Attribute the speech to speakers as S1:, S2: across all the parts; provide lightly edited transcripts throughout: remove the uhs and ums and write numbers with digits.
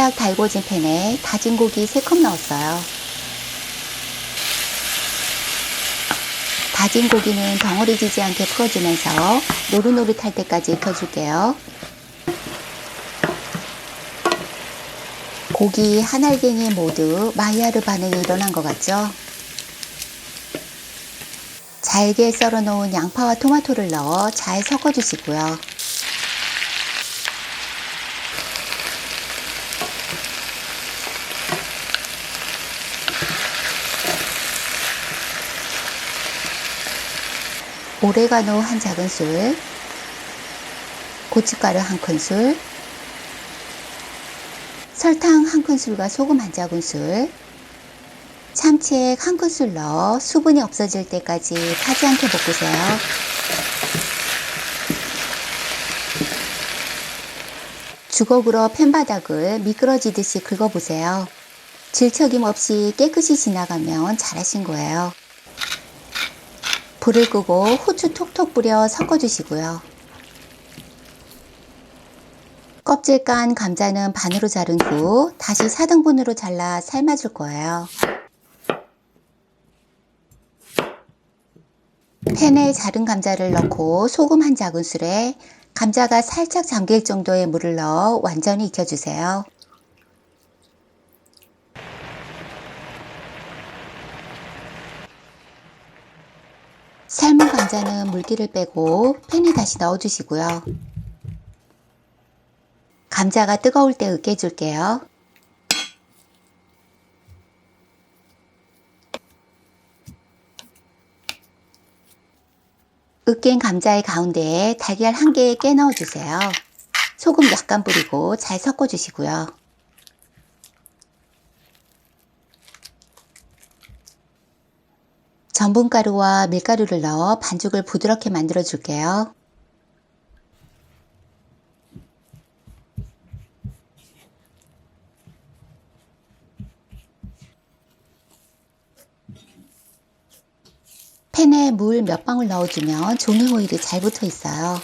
S1: 살짝 달궈진 팬에 다진 고기 3컵 넣었어요. 다진 고기는 덩어리지지 않게 풀어주면서 노릇노릇할 때까지 익혀줄게요. 고기 한 알갱이 모두 마이야르 반응이 일어난 것 같죠? 잘게 썰어 놓은 양파와 토마토를 넣어 잘 섞어주시고요. 오레가노 한 작은술, 고춧가루 한 큰술, 설탕 한 큰술과 소금 한 작은술, 참치액 한 큰술 넣어 수분이 없어질 때까지 타지 않게 볶으세요. 주걱으로 팬바닥을 미끄러지듯이 긁어보세요. 질척임 없이 깨끗이 지나가면 잘하신 거예요. 불을 끄고 후추 톡톡 뿌려 섞어주시고요. 껍질 깐 감자는 반으로 자른 후 다시 4등분으로 잘라 삶아줄 거예요. 팬에 자른 감자를 넣고 소금 한 작은술에 감자가 살짝 잠길 정도의 물을 넣어 완전히 익혀주세요. 삶은 감자는 물기를 빼고 팬에 다시 넣어주시고요. 감자가 뜨거울 때 으깨줄게요. 으깬 감자의 가운데에 달걀 1개 깨 넣어주세요. 소금 약간 뿌리고 잘 섞어주시고요. 전분가루와 밀가루를 넣어 반죽을 부드럽게 만들어 줄게요. 팬에 물 몇 방울 넣어주면 종이 호일이 잘 붙어 있어요.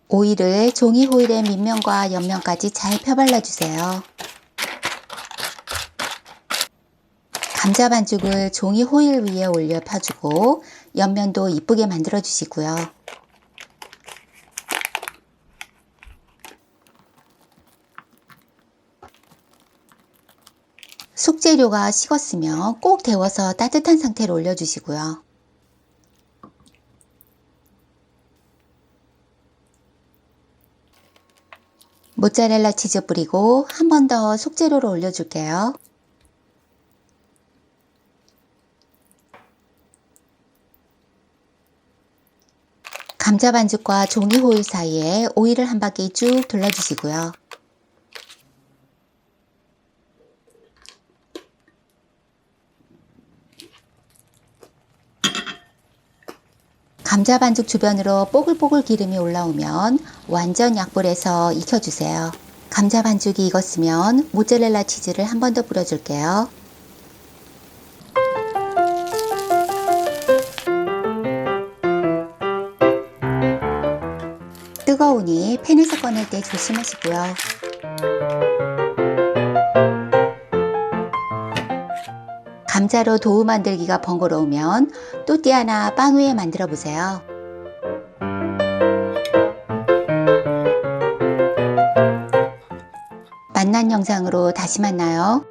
S1: 오일을 종이 호일의 밑면과 옆면까지 잘 펴발라주세요. 감자 반죽을 종이 호일 위에 올려 펴주고 옆면도 이쁘게 만들어 주시고요. 속재료가 식었으면 꼭 데워서 따뜻한 상태로 올려주시고요. 모짜렐라 치즈 뿌리고 한 번 더 속재료를 올려줄게요. 감자 반죽과 종이 호일 사이에 오일을 한 바퀴 쭉 둘러주시고요. 감자 반죽 주변으로 뽀글뽀글 기름이 올라오면 완전 약불에서 익혀주세요. 감자 반죽이 익었으면 모짜렐라 치즈를 한 번 더 뿌려줄게요. 뜨거우니 팬에서 꺼낼 때 조심하시고요. 감자로 도우 만들기가 번거로우면 또띠아나 빵 위에 만들어 보세요. 맛난 영상으로 다시 만나요.